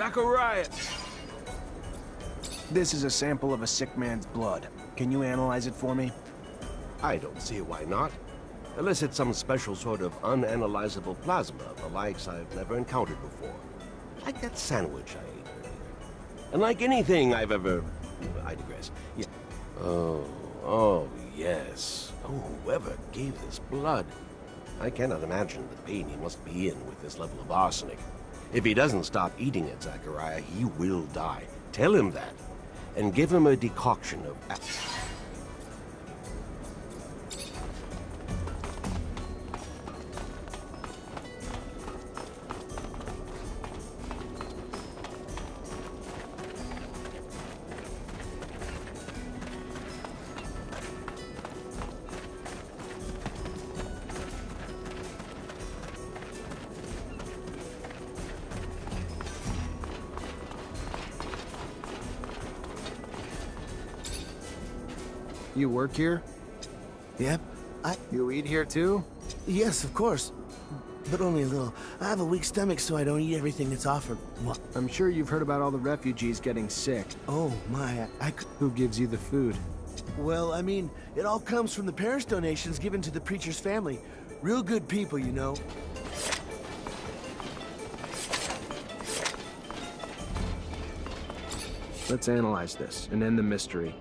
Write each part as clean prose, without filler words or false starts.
Zachariah! This is a sample of a sick man's blood. Can you analyze it for me? I don't see why not. Unless it's some special sort of unanalyzable plasma, the likes I've never encountered before. Like that sandwich I ate earlier. And like anything I've ever... I digress. Yeah. Oh, yes. Oh, whoever gave this blood. I cannot imagine the pain he must be in with this level of arsenic. If he doesn't stop eating it, Zachariah, he will die. Tell him that. And give him a decoction of... You work here? Yep. You eat here too? Yes, of course. But only a little. I have a weak stomach, so I don't eat everything that's offered. What? I'm sure you've heard about all the refugees getting sick. Oh, my. Who gives you the food? Well, I mean, it all comes from the parish donations given to the preacher's family. Real good people, you know. Let's analyze this and end the mystery.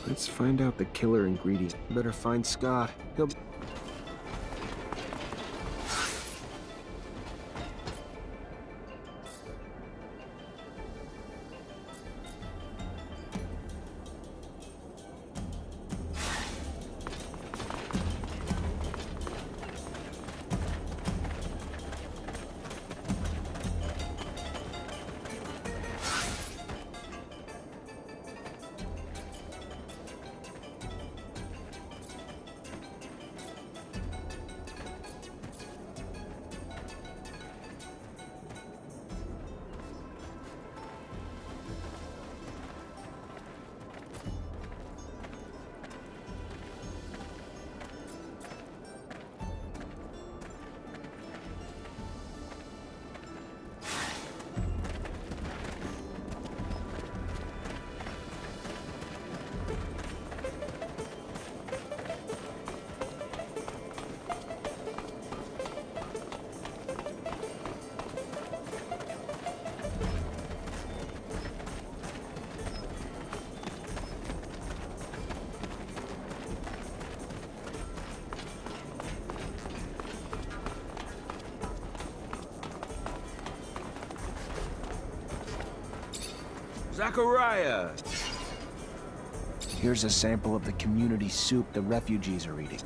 Let's find out the killer ingredient. Better find Scott. He'll... Zachariah! Here's a sample of the community soup the refugees are eating.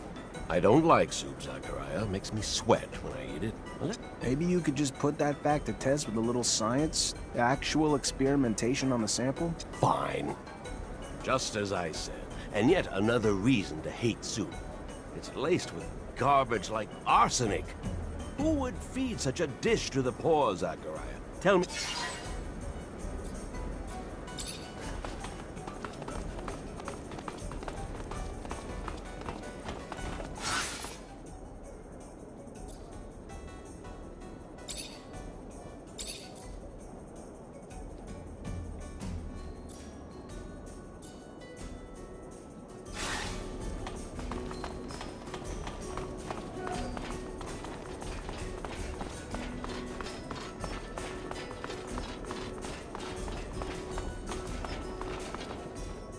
I don't like soup, Zachariah. Makes me sweat when I eat it. Maybe you could just put that back to test with a little science? Actual experimentation on the sample? Fine. Just as I said. And yet another reason to hate soup. It's laced with garbage like arsenic. Who would feed such a dish to the poor, Zachariah? Tell me...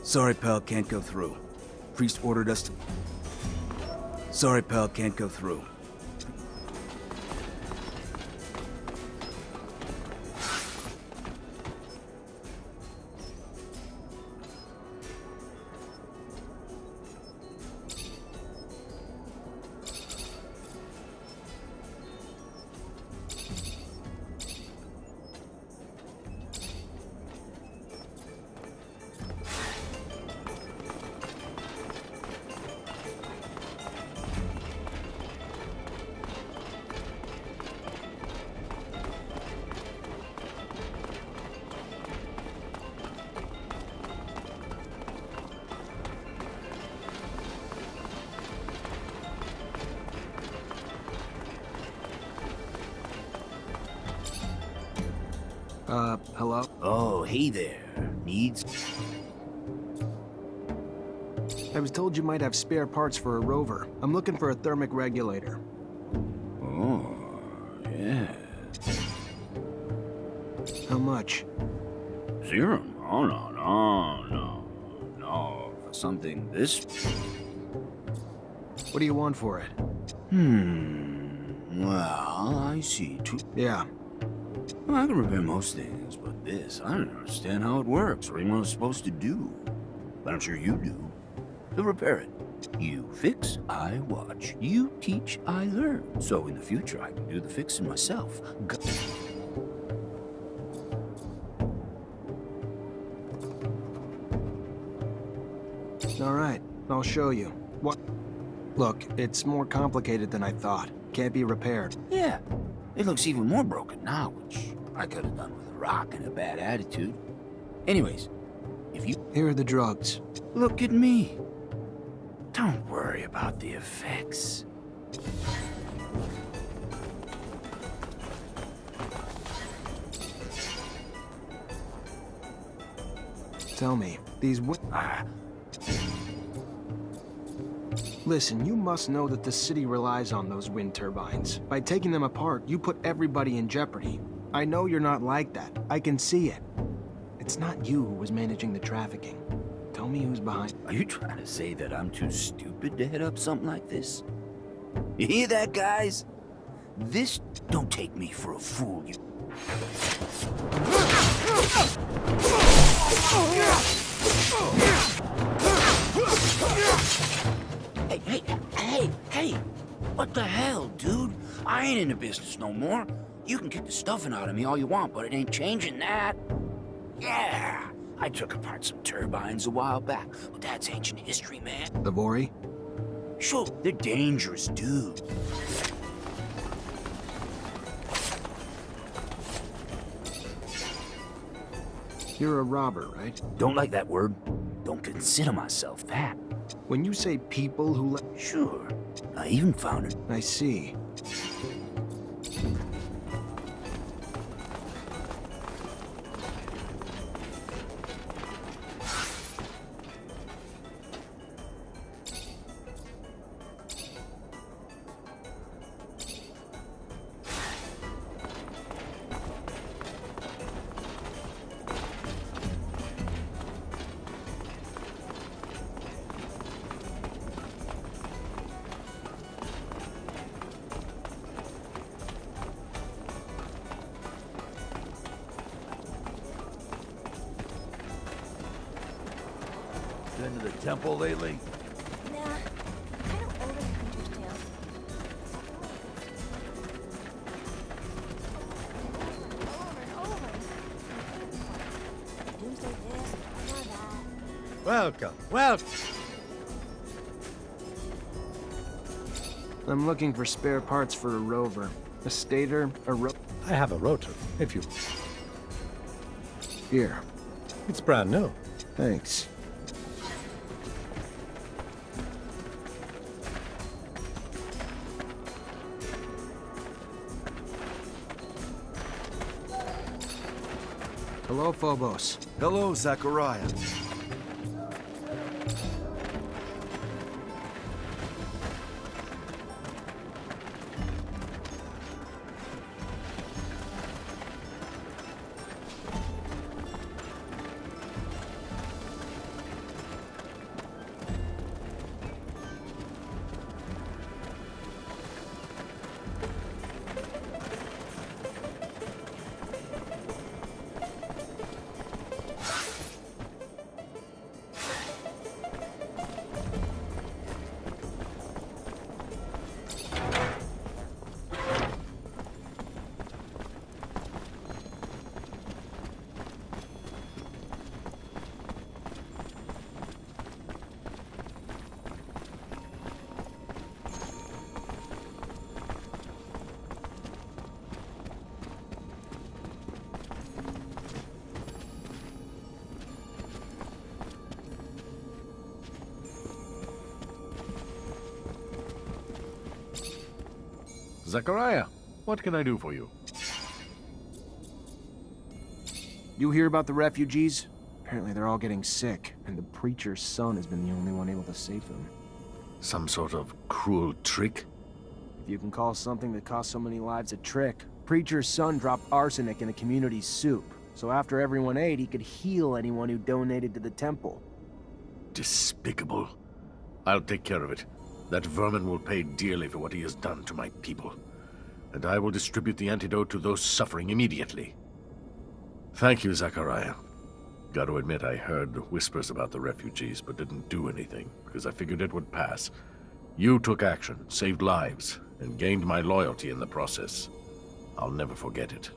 Sorry, pal, can't go through. Priest ordered us to... Sorry, pal, can't go through. Hello? Oh, hey there. Needs? I was told you might have spare parts for a rover. I'm looking for a thermic regulator. Oh, yeah. How much? Zero? No. For something this... What do you want for it? Well, I see. Yeah. Well, I can repair most things, but this, I don't understand how it works or even what it's supposed to do. But I'm sure you do. So repair it. You fix, I watch. You teach, I learn. So in the future, I can do the fixing myself. All right, I'll show you. What? Look, it's more complicated than I thought. Can't be repaired. Yeah, it looks even more broken now, which I could have done with a rock and a bad attitude. Anyways, if you... Here are the drugs. Look at me. Don't worry about the effects. Tell me, these Listen, you must know that the city relies on those wind turbines. By taking them apart, you put everybody in jeopardy. I know you're not like that. I can see it. It's not you who was managing the trafficking. Tell me who's behind. Are you trying to say that I'm too stupid to head up something like this? You hear that, guys? This don't take me for a fool, you... Hey! What the hell, dude? I ain't in the business no more. You can kick the stuffing out of me all you want, but it ain't changing that. Yeah, I took apart some turbines a while back, but that's ancient history, man. The Vori? Sure, they're dangerous, dude. You're a robber, right? Don't like that word. Don't consider myself that. When you say people who Sure, I even found it. I see. Been to the temple lately? Nah, kind of over the Preacher's Tale. Over and over. Doomsday this, or that. Welcome. I'm looking for spare parts for a rover. A stator, I have a rotor, if you... Here. It's brand new. Thanks. Hello, Phobos. Hello, Zachariah. Zachariah, what can I do for you? You hear about the refugees? Apparently they're all getting sick, and the preacher's son has been the only one able to save them. Some sort of cruel trick? If you can call something that cost so many lives a trick, preacher's son dropped arsenic in the community's soup, so after everyone ate, he could heal anyone who donated to the temple. Despicable. I'll take care of it. That vermin will pay dearly for what he has done to my people. And I will distribute the antidote to those suffering immediately. Thank you, Zachariah. Got to admit, I heard whispers about the refugees, but didn't do anything, because I figured it would pass. You took action, saved lives, and gained my loyalty in the process. I'll never forget it.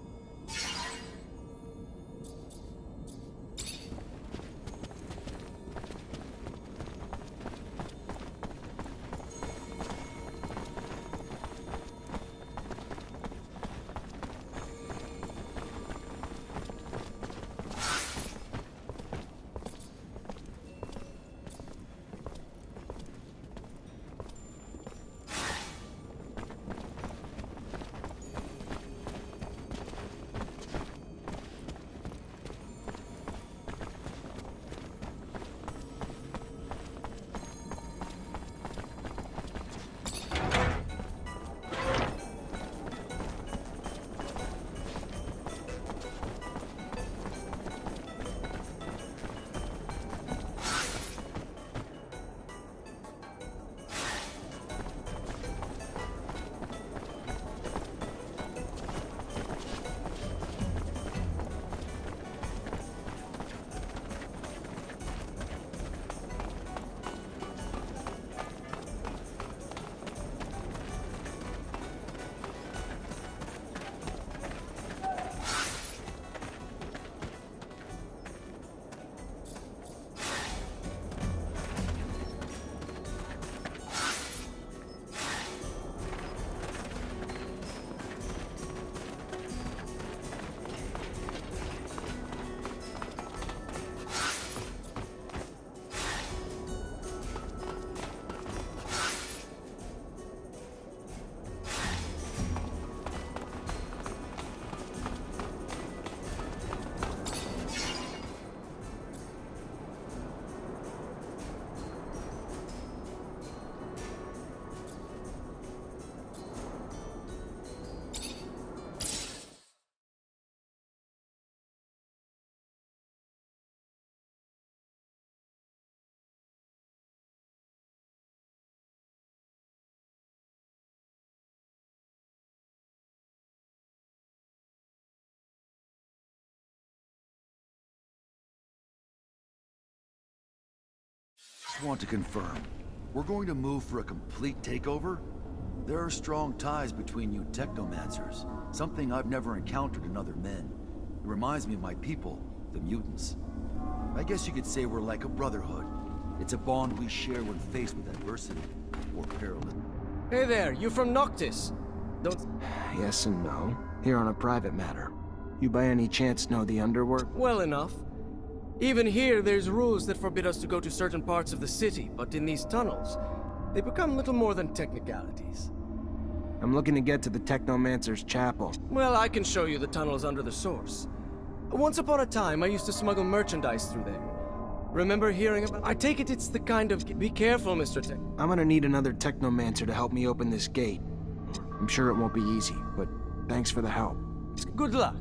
Just want to confirm. We're going to move for a complete takeover? There are strong ties between you Technomancers. Something I've never encountered in other men. It reminds me of my people, the mutants. I guess you could say we're like a brotherhood. It's a bond we share when faced with adversity, or peril. Hey there, you from Noctis? Don't... Yes and no. Here on a private matter. You by any chance know the underworld? Well enough. Even here, there's rules that forbid us to go to certain parts of the city, but in these tunnels, they become little more than technicalities. I'm looking to get to the Technomancer's chapel. Well, I can show you the tunnels under the source. Once upon a time, I used to smuggle merchandise through there. Remember hearing about... I take it it's the kind of... Be careful, Mr. Tech. I'm gonna need another Technomancer to help me open this gate. I'm sure it won't be easy, but thanks for the help. Good luck.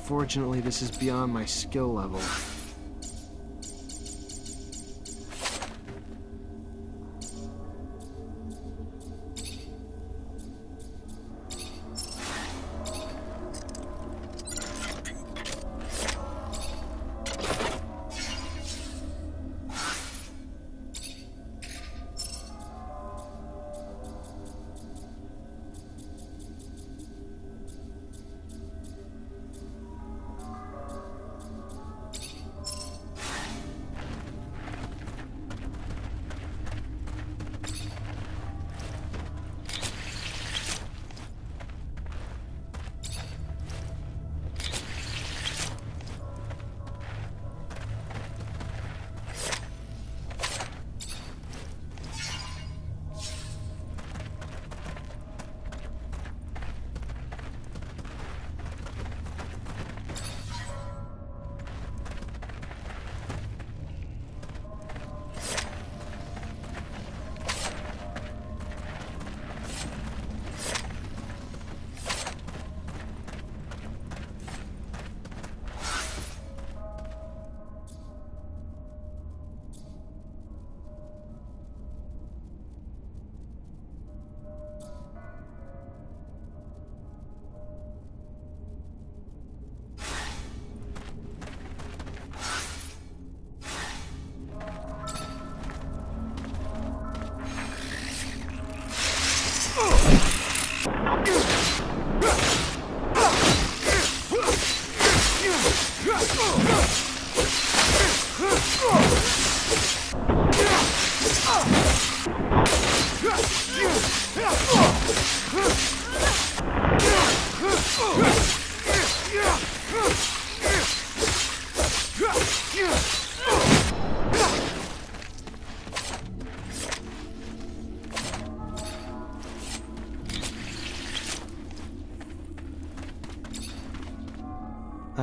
Fortunately, this is beyond my skill level.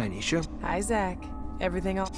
Hi, Nisha. Hi, Zach. Everything all...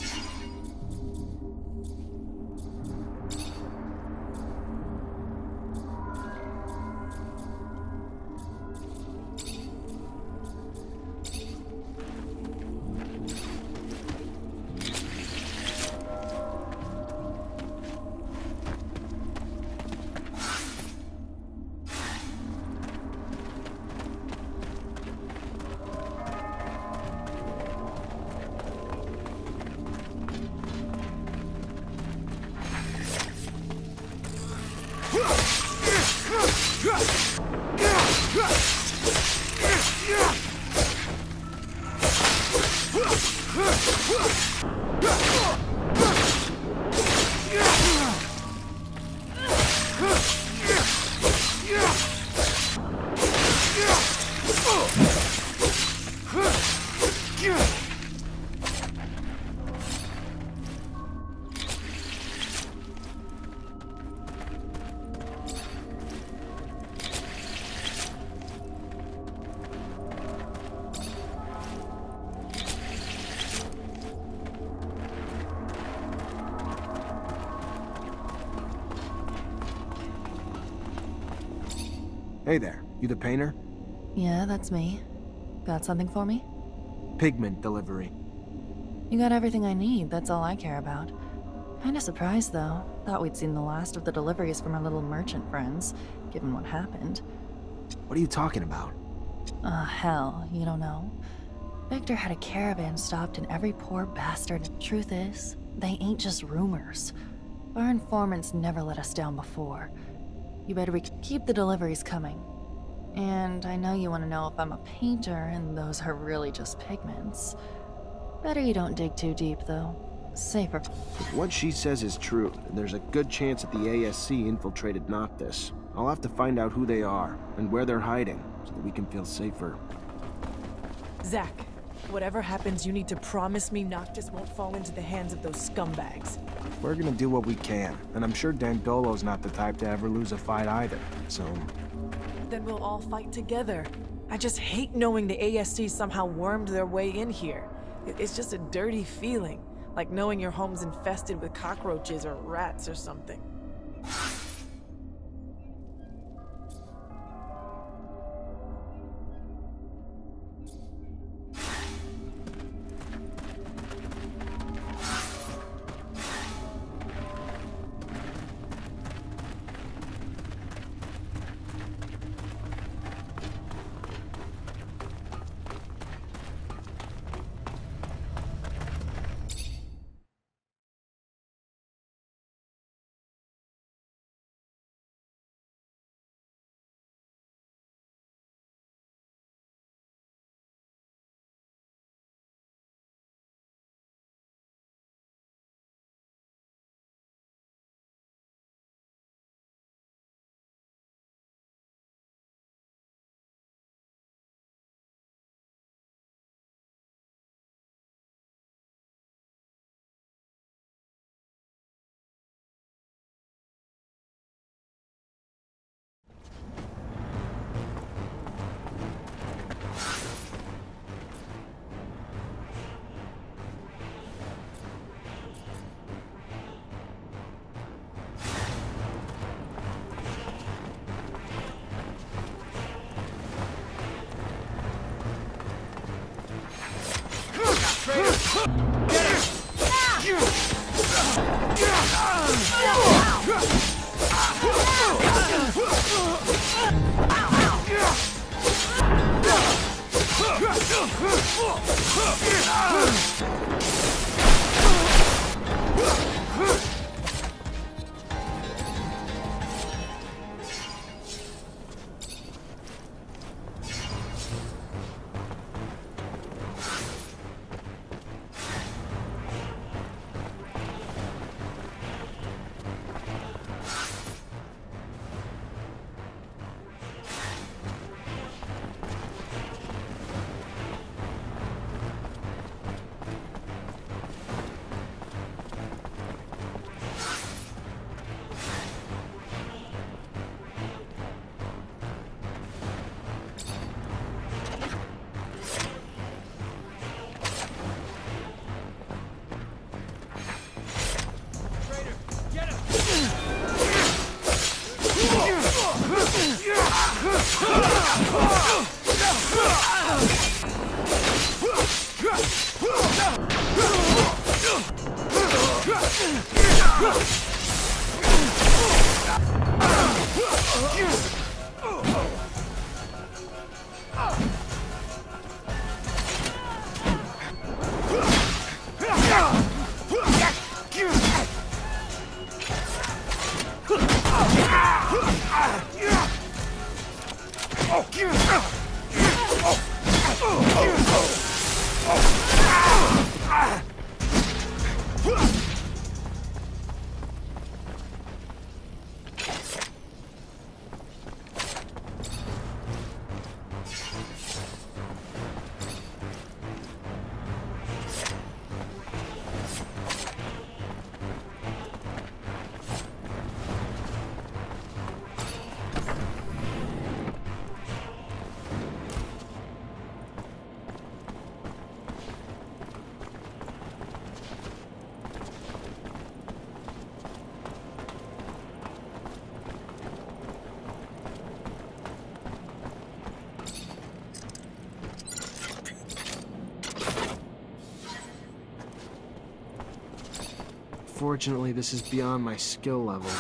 Hey there, you the painter? Yeah, that's me. Got something for me? Pigment delivery. You got everything I need, that's all I care about. Kinda surprised, though. Thought we'd seen the last of the deliveries from our little merchant friends, given what happened. What are you talking about? Hell, you don't know. Victor had a caravan stopped and every poor bastard. Truth is, they ain't just rumors. Our informants never let us down before. You better keep the deliveries coming. And I know you want to know if I'm a painter, and those are really just pigments. Better you don't dig too deep, though. Safer. If what she says is true, then there's a good chance that the ASC infiltrated Noctis. I'll have to find out who they are, and where they're hiding, so that we can feel safer. Zach, whatever happens, you need to promise me Noctis won't fall into the hands of those scumbags. We're gonna do what we can, and I'm sure Dandolo's not the type to ever lose a fight either, so... Then we'll all fight together. I just hate knowing the ASC somehow wormed their way in here. It's just a dirty feeling, like knowing your home's infested with cockroaches or rats or something. Unfortunately, this is beyond my skill level.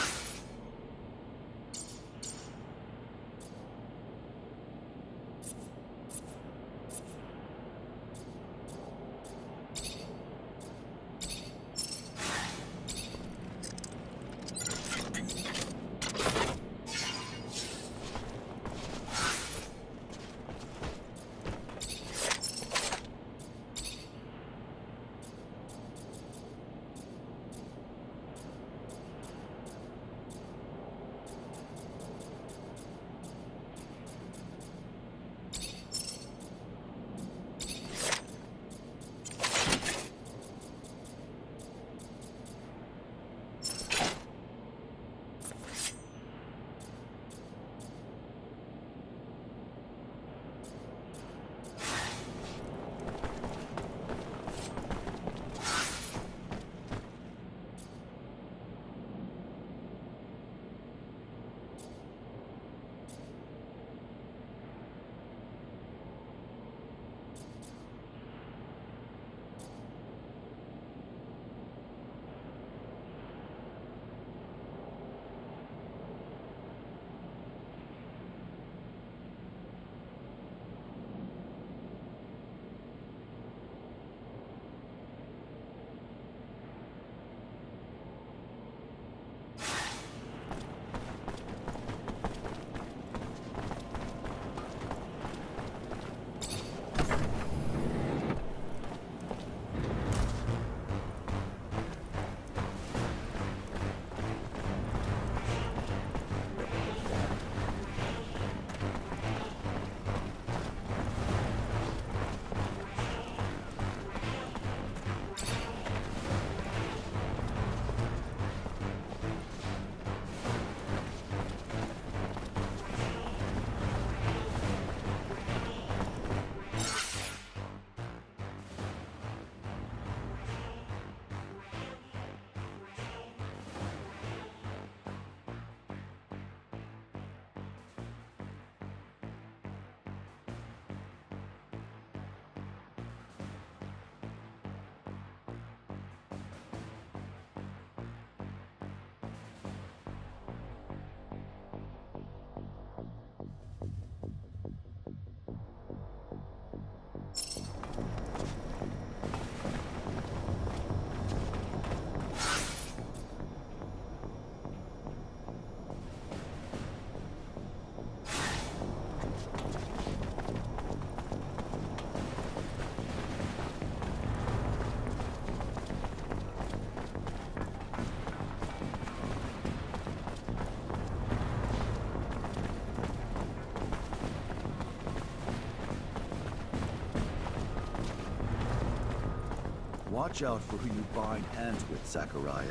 Watch out for who you bind hands with, Zachariah.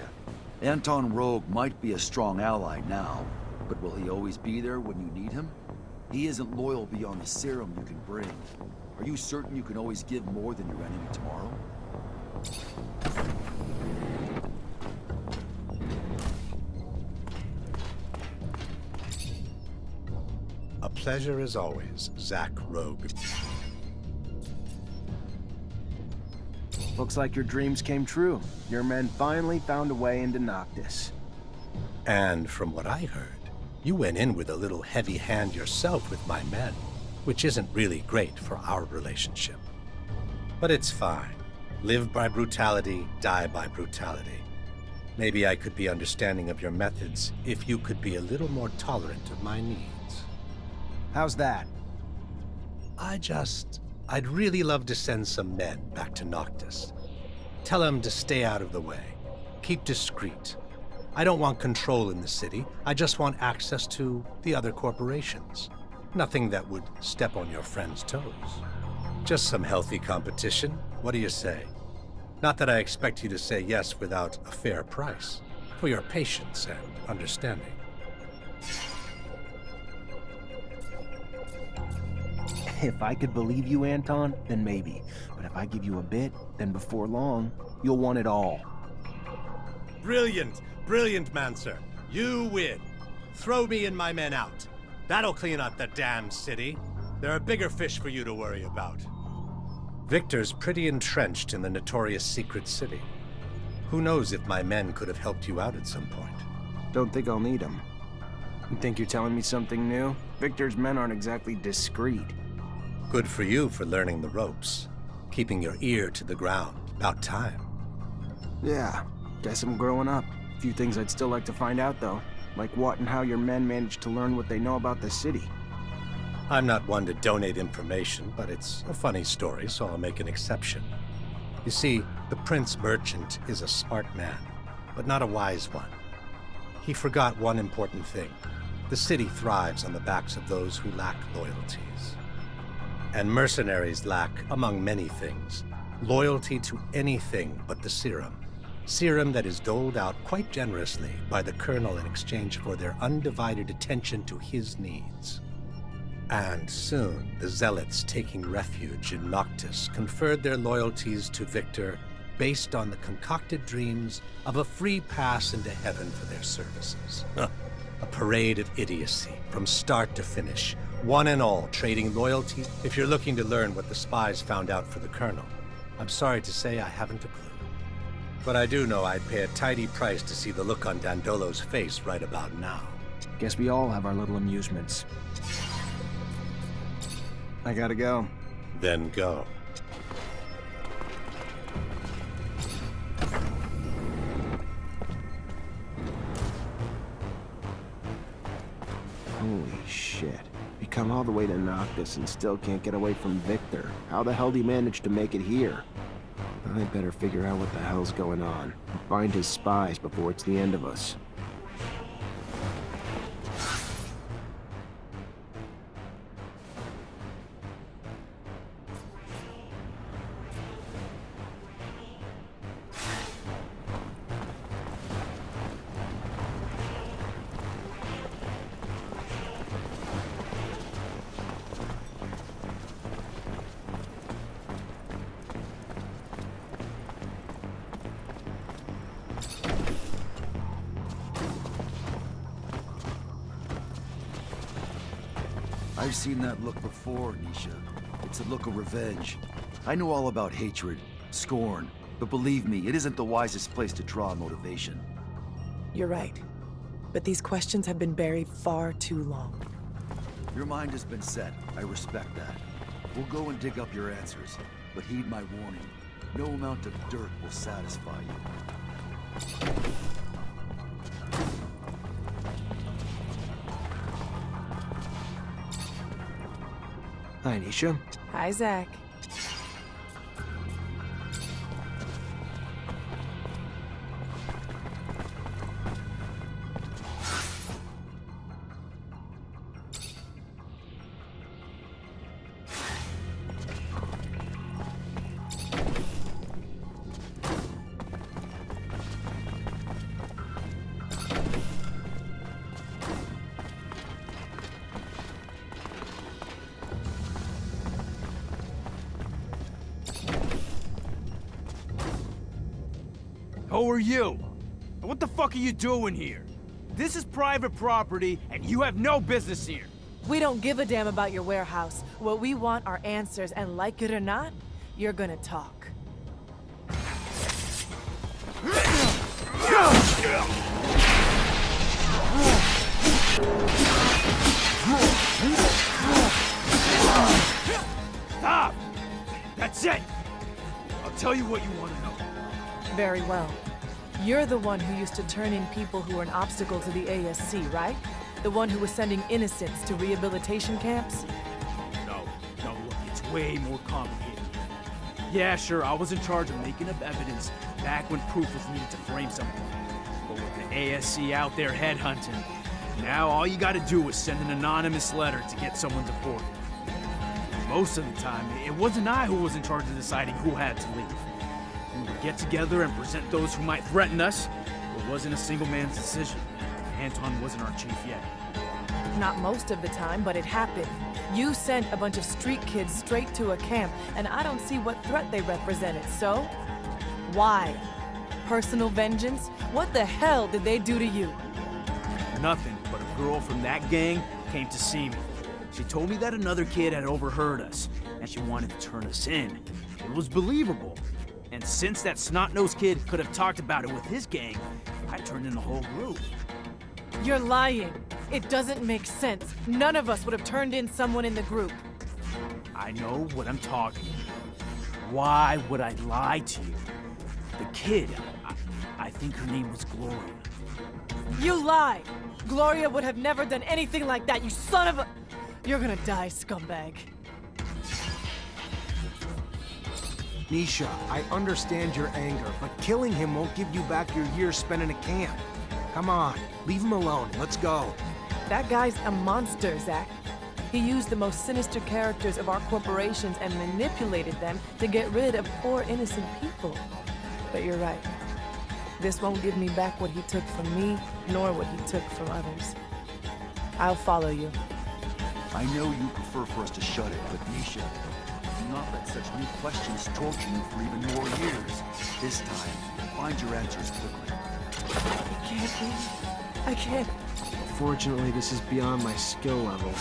Anton Rogue might be a strong ally now, but will he always be there when you need him? He isn't loyal beyond the serum you can bring. Are you certain you can always give more than your enemy tomorrow? A pleasure as always, Zach Rogue. Looks like your dreams came true. Your men finally found a way into Noctis. And from what I heard, you went in with a little heavy hand yourself with my men, which isn't really great for our relationship. But it's fine. Live by brutality, die by brutality. Maybe I could be understanding of your methods if you could be a little more tolerant of my needs. How's that? I'd really love to send some men back to Noctis. Tell them to stay out of the way. Keep discreet. I don't want control in the city. I just want access to the other corporations. Nothing that would step on your friend's toes. Just some healthy competition. What do you say? Not that I expect you to say yes without a fair price, for your patience and understanding. If I could believe you, Anton, then maybe. But if I give you a bit, then before long, you'll want it all. Brilliant! Brilliant, Mancer. You win. Throw me and my men out. That'll clean up the damn city. There are bigger fish for you to worry about. Victor's pretty entrenched in the notorious secret city. Who knows if my men could have helped you out at some point. Don't think I'll need them. You think you're telling me something new? Victor's men aren't exactly discreet. Good for you for learning the ropes. Keeping your ear to the ground. About time. Yeah, guess I'm growing up. A few things I'd still like to find out, though. Like what and how your men managed to learn what they know about the city. I'm not one to donate information, but it's a funny story, so I'll make an exception. You see, the Prince Merchant is a smart man, but not a wise one. He forgot one important thing. The city thrives on the backs of those who lack loyalties. And mercenaries lack, among many things, loyalty to anything but the serum. Serum that is doled out quite generously by the Colonel in exchange for their undivided attention to his needs. And soon, the Zealots taking refuge in Noctis conferred their loyalties to Victor based on the concocted dreams of a free pass into heaven for their services. A parade of idiocy, from start to finish, one and all trading loyalty. If you're looking to learn what the spies found out for the Colonel, I'm sorry to say I haven't a clue. But I do know I'd pay a tidy price to see the look on Dandolo's face right about now. Guess we all have our little amusements. I gotta go. Then go. Holy shit. We come all the way to Noctis and still can't get away from Victor. How the hell do you manage to make it here? I better figure out what the hell's going on. And find his spies before it's the end of us. I've seen that look before, Nisha. It's a look of revenge. I know all about hatred, scorn, but believe me, it isn't the wisest place to draw motivation. You're right. But these questions have been buried far too long. Your mind has been set. I respect that. We'll go and dig up your answers, but heed my warning. No amount of dirt will satisfy you. Hi, Nisha. Hi, Zach. Who are you? And what the fuck are you doing here? This is private property, and you have no business here. We don't give a damn about your warehouse. What we want are answers, and like it or not, you're gonna talk. Stop! That's it! I'll tell you what you want to know. Very well. You're the one who used to turn in people who were an obstacle to the ASC, right? The one who was sending innocents to rehabilitation camps? No, look, it's way more complicated. Yeah, sure, I was in charge of making up evidence back when proof was needed to frame someone. But with the ASC out there headhunting, now all you gotta do is send an anonymous letter to get someone deported. Most of the time, it wasn't I who was in charge of deciding who had to leave. We would get together and present those who might threaten us. It wasn't a single man's decision. Anton wasn't our chief yet. Not most of the time, but it happened. You sent a bunch of street kids straight to a camp, and I don't see what threat they represented, so? Why? Personal vengeance? What the hell did they do to you? Nothing, but a girl from that gang came to see me. She told me that another kid had overheard us, and she wanted to turn us in. It was believable. And since that snot-nosed kid could have talked about it with his gang, I turned in the whole group. You're lying. It doesn't make sense. None of us would have turned in someone in the group. I know what I'm talking about. Why would I lie to you? The kid, I think her name was Gloria. You lie! Gloria would have never done anything like that, you son of a... You're gonna die, scumbag. Nisha, I understand your anger, but killing him won't give you back your years spent in a camp. Come on, leave him alone. Let's go. That guy's a monster, Zach. He used the most sinister characters of our corporations and manipulated them to get rid of poor, innocent people. But you're right. This won't give me back what he took from me, nor what he took from others. I'll follow you. I know you prefer for us to shut it, but Nisha, do not let such new questions torture you for even more years. This time, find your answers quickly. I can't, baby. I can't. Fortunately, this is beyond my skill level.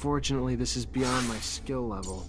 Fortunately, this is beyond my skill level.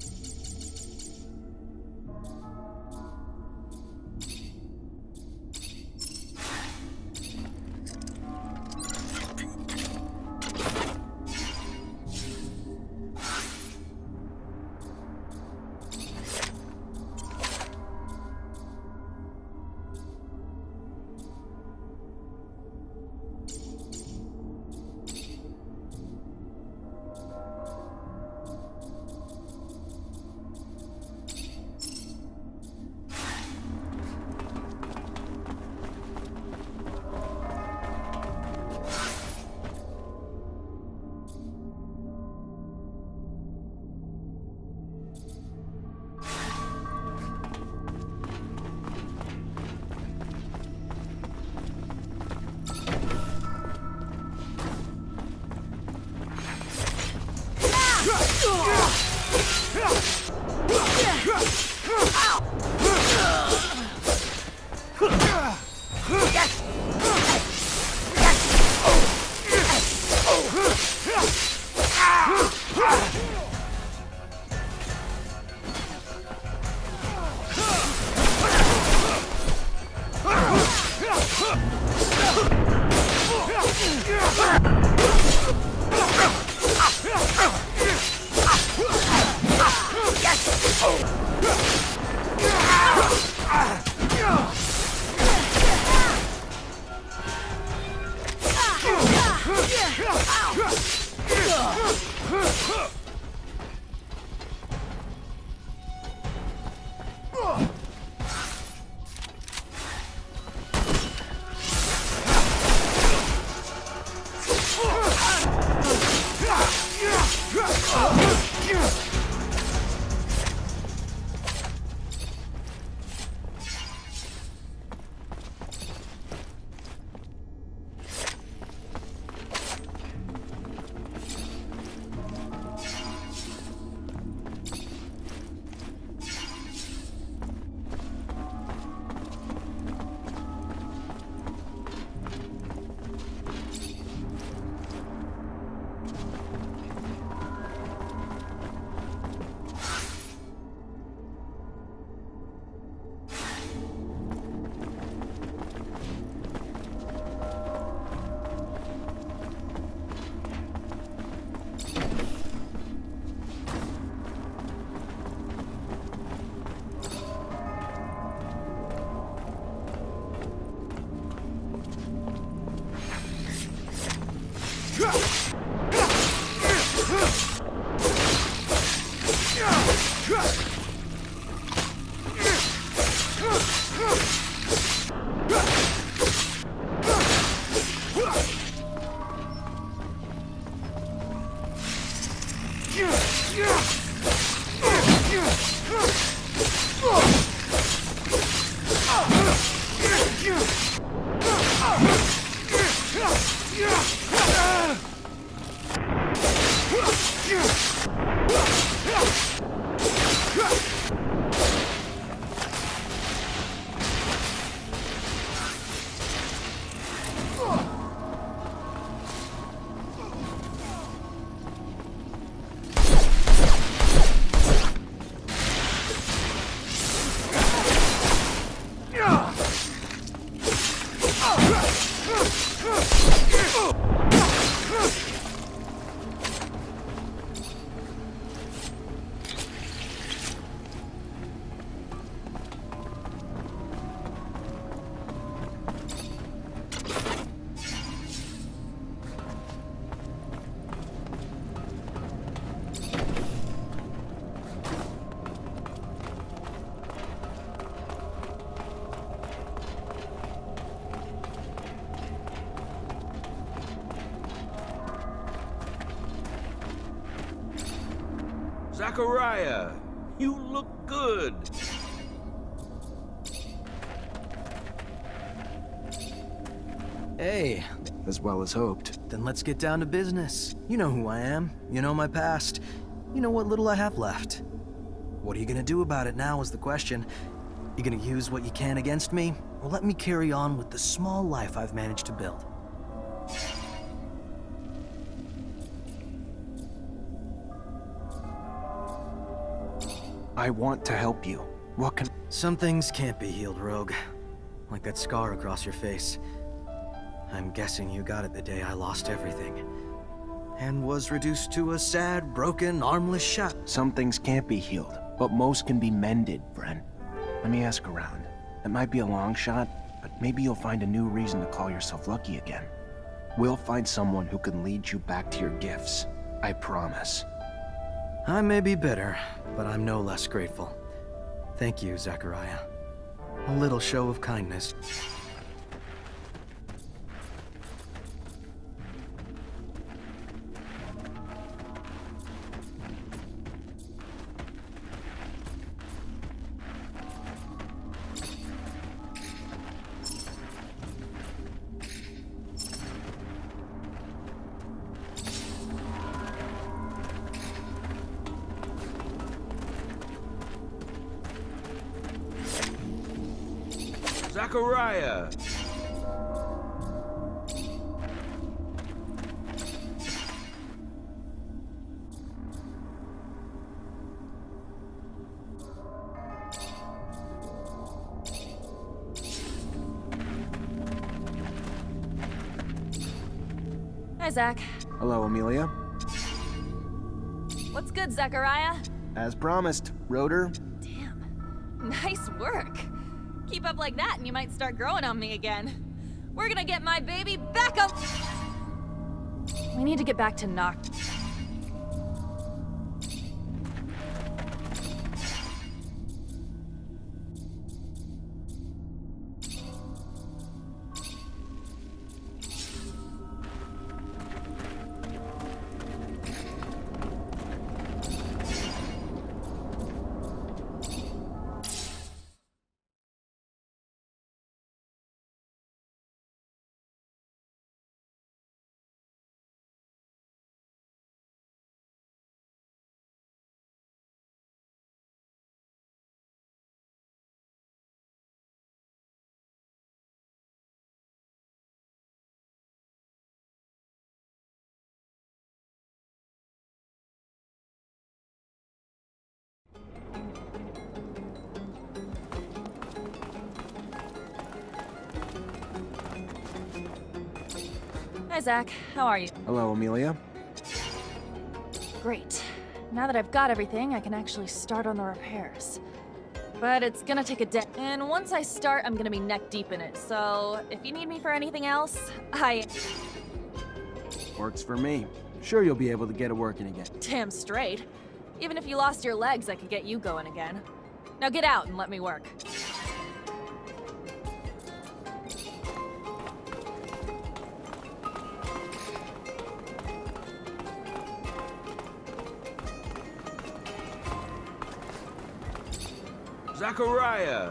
Zachariah, you look good. Hey, As well as hoped. then let's get down to business. You know who I am. You know my past. You know what little I have left. What are you gonna do about it now is the question. You gonna use what you can against me? Or let me carry on with the small life I've managed to build? I want to help you. What can... Some things can't be healed, Rogue. Like that scar across your face. I'm guessing you got it the day I lost everything. And was reduced to a sad, broken, armless shot. Some things can't be healed, but most can be mended, Brent. Let me ask around. It might be a long shot, but maybe you'll find a new reason to call yourself lucky again. We'll find someone who can lead you back to your gifts. I promise. I may be bitter, but I'm no less grateful. Thank you, Zachariah. A little show of kindness. Zachariah! Hi, Zach. Hello, Amelia. What's good, Zachariah? As promised, Rotor. Damn. Nice work. Keep up like that and you might start growing on me again. We're gonna get my baby back up! We need to get back to Noct. Hi, Zach. How are you? Hello, Amelia. Great. Now that I've got everything, I can actually start on the repairs. But it's gonna take a day. And once I start, I'm gonna be neck deep in it. So if you need me for anything else, Works for me. Sure you'll be able to get it working again. Damn straight. Even if you lost your legs, I could get you going again. Now get out and let me work. Zachariah!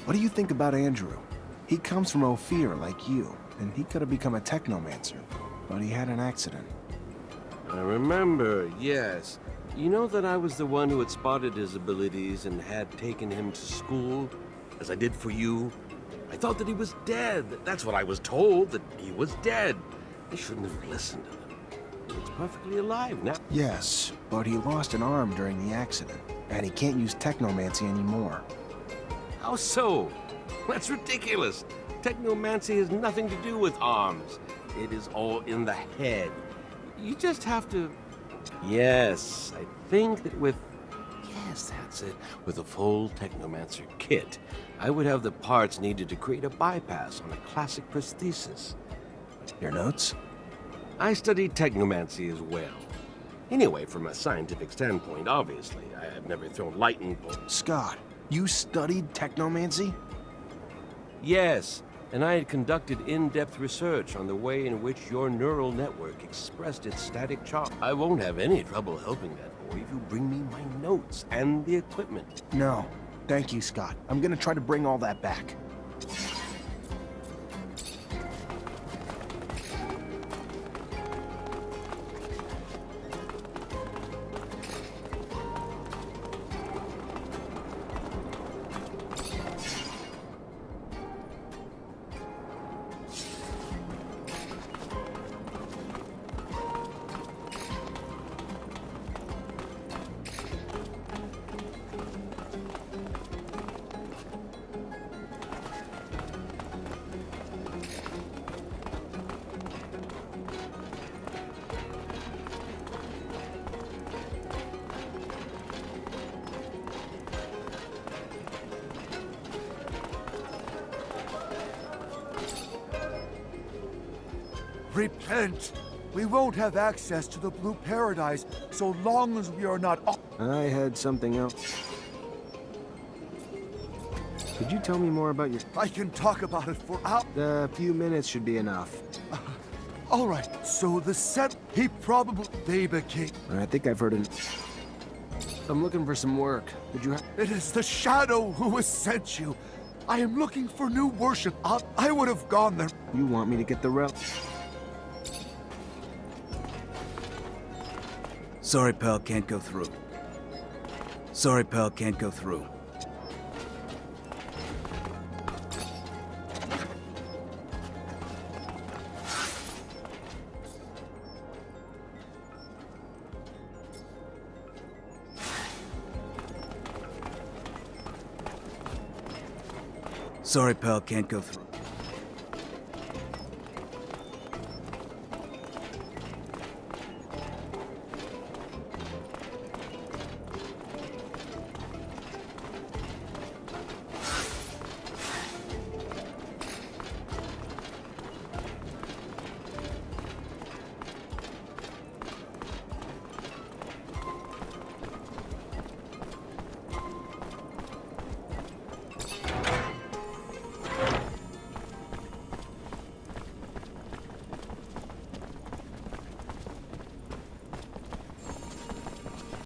What do you think about Andrew? He comes from Ophir like you, and he could have become a Technomancer, but he had an accident. I remember, yes. You know that I was the one who had spotted his abilities and had taken him to school, as I did for you? I thought that he was dead. That's what I was told, that he was dead. I shouldn't have listened to them. He looks perfectly alive now. Yes, but he lost an arm during the accident, and he can't use Technomancy anymore. How so? That's ridiculous. Technomancy has nothing to do with arms. It is all in the head. You just have to... Yes, I think that with... Yes, that's it. With a full Technomancer kit, I would have the parts needed to create a bypass on a classic prosthesis. Your notes? I studied Technomancy as well. Anyway, from a scientific standpoint, obviously, I have never thrown lightning bolts. Scott, you studied Technomancy? Yes, and I had conducted in-depth research on the way in which your neural network expressed its static charge. I won't have any trouble helping that boy if you bring me my notes and the equipment. No. Thank you, Scott. I'm gonna try to bring all that back. Repent! We won't have access to the Blue Paradise so long as we are not... I had something else. Could you tell me more about your... I can talk about it for hours. A few minutes should be enough. All right, so the set... He probably... They became... I think I've heard an... I'm looking for some work. Would you have... It is the Shadow who has sent you. I am looking for new worship. I would have gone there. You want me to get the rel... Sorry, pal, can't go through. Sorry, pal, can't go through. Sorry, pal, can't go through.